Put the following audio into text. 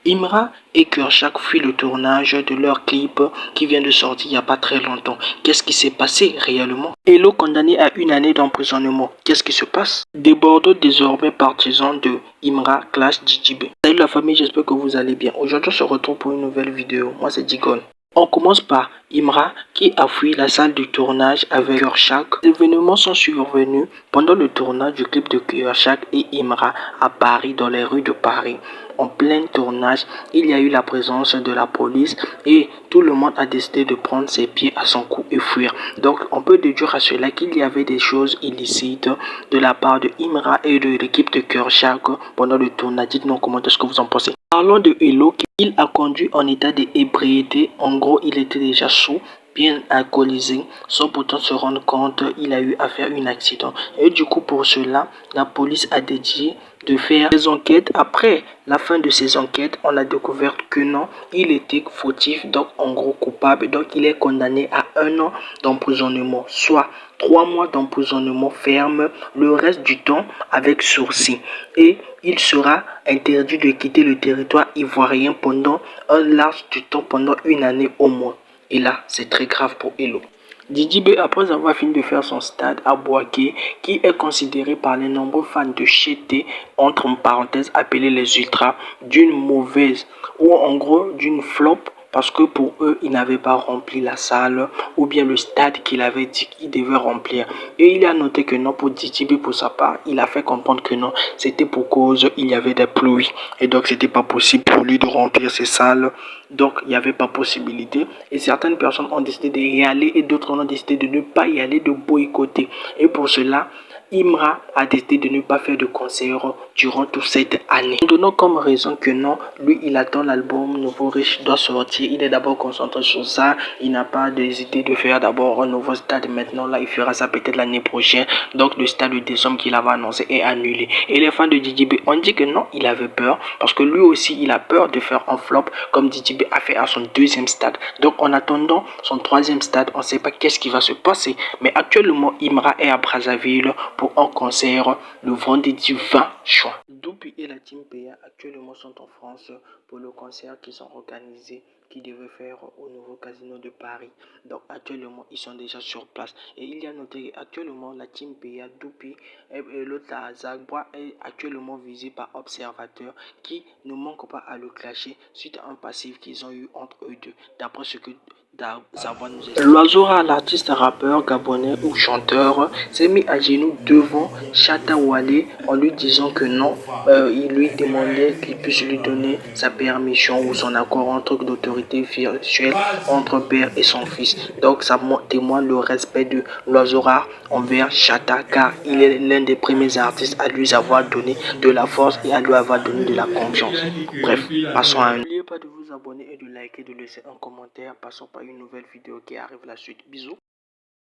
Imra et Kershak fuient le tournage de leur clip qui vient de sortir il n'y a pas très longtemps. Qu'est-ce qui s'est passé réellement? Hello condamné à 1 année d'emprisonnement. Qu'est-ce qui se passe? Des Bordeaux désormais partisans de Imra clash Djidji B. Salut la famille, j'espère que vous allez bien. Aujourd'hui on se retrouve pour une nouvelle vidéo. Moi c'est Digon. On commence par Imra qui a fui la salle du tournage avec Kershak. Les événements sont survenus pendant le tournage du clip de Kershak et Imra à Paris, dans les rues de Paris. En plein tournage, il y a eu la présence de la police et tout le monde a décidé de prendre ses pieds à son cou et fuir. Donc on peut déduire à cela qu'il y avait des choses illicites de la part de Imra et de l'équipe de Kershak pendant le tournage. Dites-nous en commentaire ce que vous en pensez. Parlons de Hello, il a conduit en état d'ébriété. En gros, il était déjà sous, bien alcoolisé, sans pourtant se rendre compte il a eu à faire un accident. Et du coup, pour cela, la police a dédié de faire des enquêtes. Après la fin de ces enquêtes, on a découvert que non, il était fautif, donc en gros coupable. Donc il est condamné à 1 an d'emprisonnement, soit 3 mois d'emprisonnement ferme, le reste du temps avec sursis. Et il sera interdit de quitter le territoire ivoirien pendant un large du temps, pendant 1 année au moins. Et là, c'est très grave pour Hello. Djidji B, après avoir fini de faire son stade à Bouaké, qui est considéré par les nombreux fans de Chété, entre parenthèses appelés les ultras, d'une mauvaise, ou en gros d'une flop, parce que pour eux, il n'avait pas rempli la salle, ou bien le stade qu'il avait dit qu'il devait remplir. Et il a noté que non, pour Djidji B, pour sa part, il a fait comprendre que non, c'était pour cause, il y avait des pluies, et donc c'était pas possible pour lui de remplir ces salles. Donc, il n'y avait pas possibilité. Et certaines personnes ont décidé d'y aller et d'autres ont décidé de ne pas y aller, de boycotter. Et pour cela, Imra a décidé de ne pas faire de concert durant toute cette année. Nous donnons comme raison que non, lui il attend l'album Nouveau Riche doit sortir. Il est d'abord concentré sur ça. Il n'a pas hésité de faire d'abord un nouveau stade. Maintenant là, il fera ça peut-être l'année prochaine. Donc le stade de décembre qu'il avait annoncé est annulé. Et les fans de Djidji B ont dit que non, il avait peur. Parce que lui aussi, il a peur de faire un flop comme Djidji B a fait à son 2e stade. Donc en attendant son 3e stade, on ne sait pas qu'est-ce qui va se passer. Mais actuellement, Imra est à Brazzaville pour un concert le vendredi 20 juin. Doupi et la Team PA actuellement sont en France pour le concert qu'ils ont organisé, qui devaient faire au nouveau casino de Paris. Donc actuellement, ils sont déjà sur place. Et il y a noté actuellement la Team PA, Doupi et l'autre Zagbois est actuellement visé par observateurs qui ne manquent pas à le clasher suite à un passif qu'ils ont eu entre eux deux. D'après ce que L'Oiseau-Rare, l'artiste rappeur gabonais ou chanteur, s'est mis à genoux devant Shatta Wale en lui disant que non, il lui demandait qu'il puisse lui donner sa permission ou son accord en tant d'autorité virtuelle entre père et son fils. Donc ça témoigne le respect de L'Oiseau-Rare envers Shatta, car il est l'un des premiers artistes à lui avoir donné de la force et à lui avoir donné de la confiance. Bref, passons à un... N'oubliez pas de vous abonner et de liker, de laisser un commentaire. Passons par une nouvelle vidéo qui arrive la suite. Bisous.